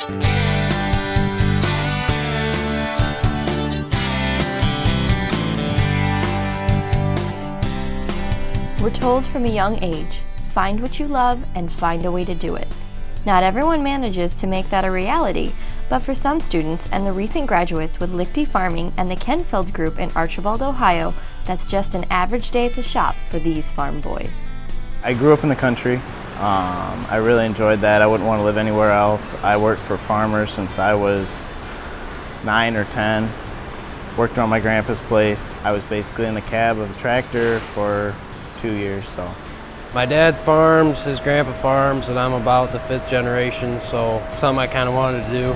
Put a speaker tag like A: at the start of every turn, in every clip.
A: We're told from a young age, find what you love and find a way to do it. Not everyone manages to make that a reality, but for some students and the recent graduates with Liechty Farming and the Kenn Feld group in Archibald, Ohio, that's just an average day at the shop for these farm boys.
B: I grew up in the country. I really enjoyed that. I wouldn't want to live anywhere else. I worked for farmers since I was 9 or 10. Worked around my grandpa's place. I was basically in the cab of a tractor for 2 years. So,
C: my dad farms, his grandpa farms, and I'm about the 5th generation, so something I kind of wanted to do.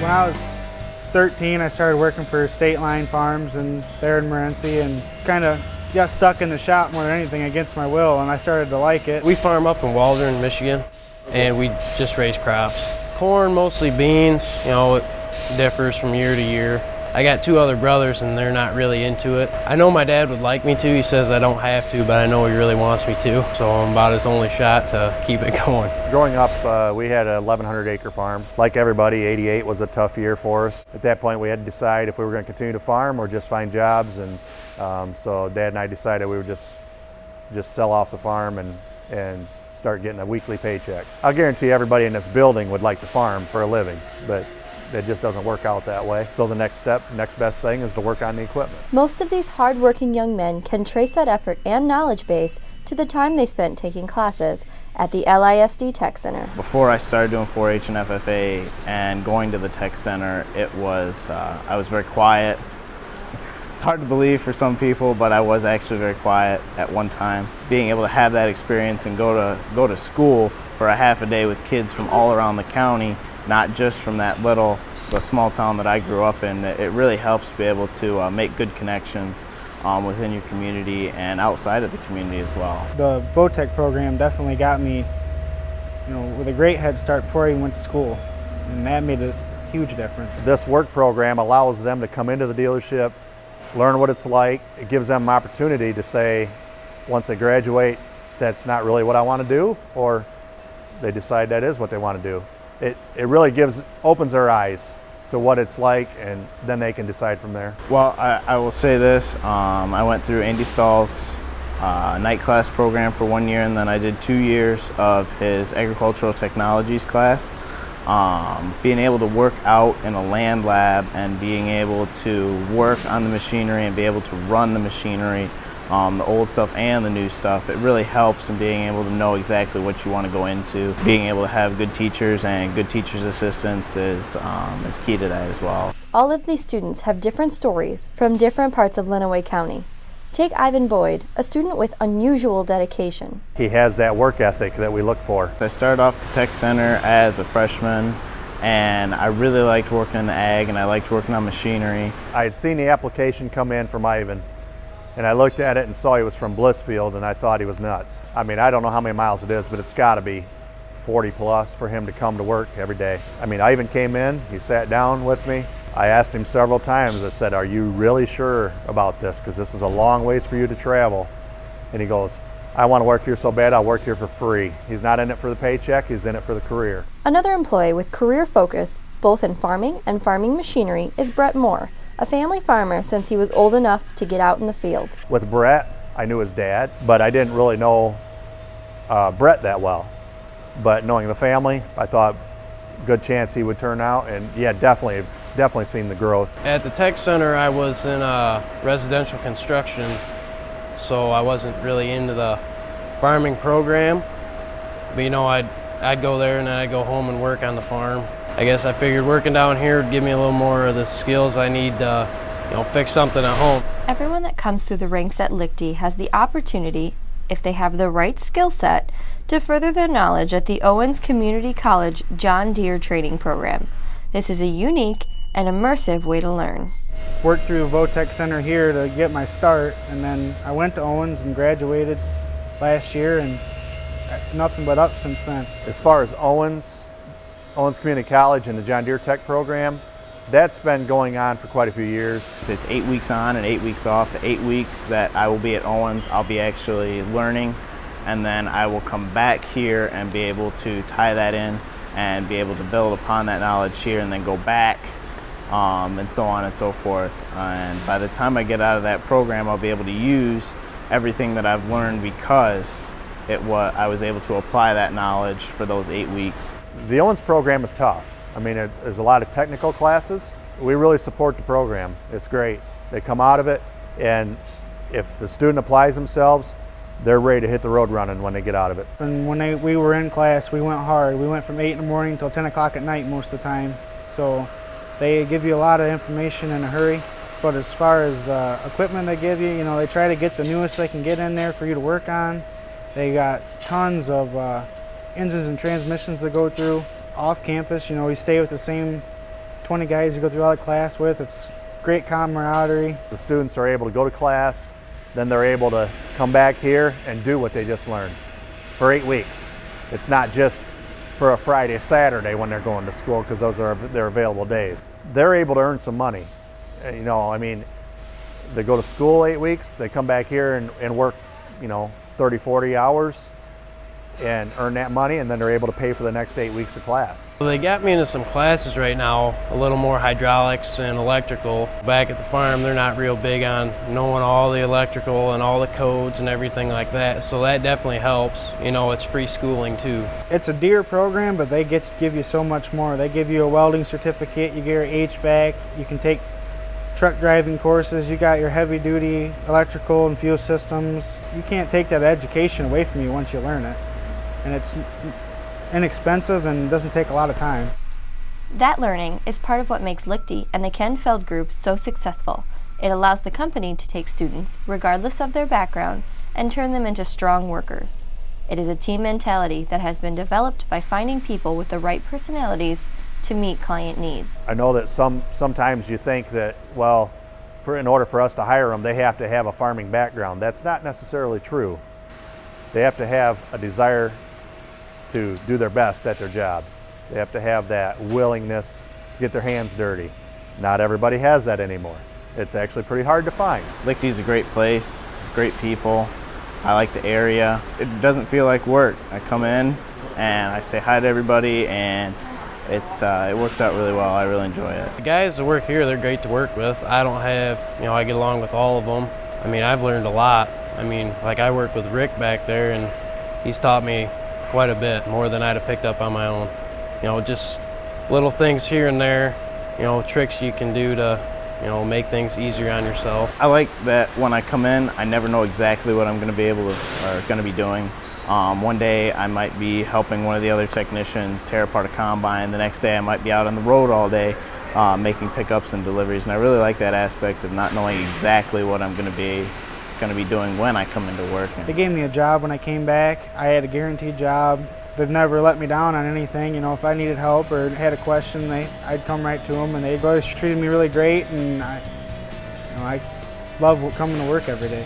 D: When I was 13, I started working for State Line Farms and there in Morenci, and kind of got stuck in the shop more than anything against my will, and I started to like it.
C: We farm up in Waldron, Michigan, and we just raise crops. Corn, mostly beans. You know, it differs from year to year. I got 2 other brothers and they're not really into it. I know my dad would like me to. He says I don't have to, but I know he really wants me to. So I'm about his only shot to keep it going.
E: Growing up, we had a 1,100-acre farm. Like everybody, '88 was a tough year for us. At that point, we had to decide if we were going to continue to farm or just find jobs. And so Dad and I decided we would just sell off the farm and start getting a weekly paycheck. I'll guarantee everybody in this building would like to farm for a living, but it just doesn't work out that way. So the next best thing is to work on the equipment.
A: Most of these hard-working young men can trace that effort and knowledge base to the time they spent taking classes at the LISD Tech Center.
B: Before I started doing 4-H and FFA and going to the Tech Center, it was, I was very quiet. It's hard to believe for some people, but I was actually very quiet at one time. Being able to have that experience and go to school for a half a day with kids from all around the county, not just from the small town that I grew up in, it really helps to be able to make good connections within your community and outside of the community as well.
D: The VOTEC program definitely got me, with a great head start before I even went to school, and that made a huge difference.
E: This work program allows them to come into the dealership, learn what it's like. It gives them an opportunity to say, once they graduate, that's not really what I want to do, or they decide that is what they want to do. It really opens their eyes to what it's like, and then they can decide from there.
B: Well, I will say this, I went through Andy Stahl's night class program for 1 year, and then I did 2 years of his agricultural technologies class. Being able to work out in a land lab and being able to work on the machinery and be able to run the machinery, the old stuff and the new stuff, it really helps in being able to know exactly what you want to go into. Being able to have good teachers and good teachers' assistants is key to that as well.
A: All of these students have different stories from different parts of Lenawee County. Take Ivan Boyd, a student with unusual dedication.
E: He has that work ethic that we look for.
B: I started off the Tech Center as a freshman, and I really liked working in the ag and I liked working on machinery.
E: I had seen the application come in from Ivan, and I looked at it and saw he was from Blissfield, and I thought he was nuts. I mean, I don't know how many miles it is, but it's got to be 40 plus for him to come to work every day. I mean, Ivan came in, he sat down with me. I asked him several times, I said, are you really sure about this? Because this is a long ways for you to travel. And he goes, I want to work here so bad, I'll work here for free. He's not in it for the paycheck, he's in it for the career.
A: Another employee with career focus, both in farming and farming machinery, is Brett Moore, a family farmer since he was old enough to get out in the field.
E: With Brett, I knew his dad, but I didn't really know Brett that well. But knowing the family, I thought good chance he would turn out, and yeah, definitely seen the growth.
C: At the Tech Center, I was in residential construction, so I wasn't really into the farming program. But I'd go there and then I'd go home and work on the farm. I guess I figured working down here would give me a little more of the skills I need to fix something at home.
A: Everyone that comes through the ranks at Liechty has the opportunity, if they have the right skill set, to further their knowledge at the Owens Community College John Deere Training Program. This is a unique and immersive way to learn.
D: Worked through VOTEC Center here to get my start, and then I went to Owens and graduated last year, and nothing but up since then.
E: As far as Owens Community College and the John Deere Tech program, that's been going on for quite a few years.
B: It's 8 weeks on and 8 weeks off. The 8 weeks that I will be at Owens, I'll be actually learning and then I will come back here and be able to tie that in and be able to build upon that knowledge here and then go back, and so on and so forth. And by the time I get out of that program, I'll be able to use everything that I've learned because I was able to apply that knowledge for those 8 weeks.
E: The Owens program is tough. I mean, there's a lot of technical classes. We really support the program. It's great. They come out of it, and if the student applies themselves, they're ready to hit the road running when they get out of it.
D: And when we were in class, we went hard. We went from 8 in the morning till 10 o'clock at night most of the time. So they give you a lot of information in a hurry. But as far as the equipment they give you, they try to get the newest they can get in there for you to work on. They got tons of engines and transmissions to go through. Off campus, we stay with the same 20 guys you go through all the class with. It's great camaraderie.
E: The students are able to go to class, then they're able to come back here and do what they just learned for 8 weeks. It's not just for a Friday, Saturday when they're going to school, because those are their available days. They're able to earn some money. They go to school 8 weeks, they come back here and work, 30, 40 hours and earn that money, and then they're able to pay for the next 8 weeks of class.
C: Well, they got me into some classes right now, a little more hydraulics and electrical. Back at the farm, they're not real big on knowing all the electrical and all the codes and everything like that, so that definitely helps. It's free schooling too.
D: It's a dear program, but they give you so much more. They give you a welding certificate, you get your HVAC, you can take truck driving courses, you got your heavy duty electrical and fuel systems. You can't take that education away from you once you learn it. And it's inexpensive and doesn't take a lot of time.
A: That learning is part of what makes Liechty and the Kenn Feld group so successful. It allows the company to take students, regardless of their background, and turn them into strong workers. It is a team mentality that has been developed by finding people with the right personalities to meet client needs.
E: I know that sometimes you think that, in order for us to hire them, they have to have a farming background. That's not necessarily true. They have to have a desire to do their best at their job. They have to have that willingness to get their hands dirty. Not everybody has that anymore. It's actually pretty hard to find.
B: Liechty's a great place, great people. I like the area. It doesn't feel like work. I come in and I say hi to everybody, and it works out really well. I really enjoy it.
C: The guys that work here, they're great to work with. I don't have, I get along with all of them. I've learned a lot. I work with Rick back there, and he's taught me quite a bit, more than I'd have picked up on my own. Just little things here and there, tricks you can do to, make things easier on yourself.
B: I like that when I come in, I never know exactly what I'm going to be able to, or going to be doing. One day I might be helping one of the other technicians tear apart a combine. The next day I might be out on the road all day making pickups and deliveries, and I really like that aspect of not knowing exactly what I'm going to be doing when I come into work.
D: They gave me a job when I came back. I had a guaranteed job. They've never let me down on anything. If I needed help or had a question, I'd come right to them, and they've always treated me really great, and I love coming to work every day.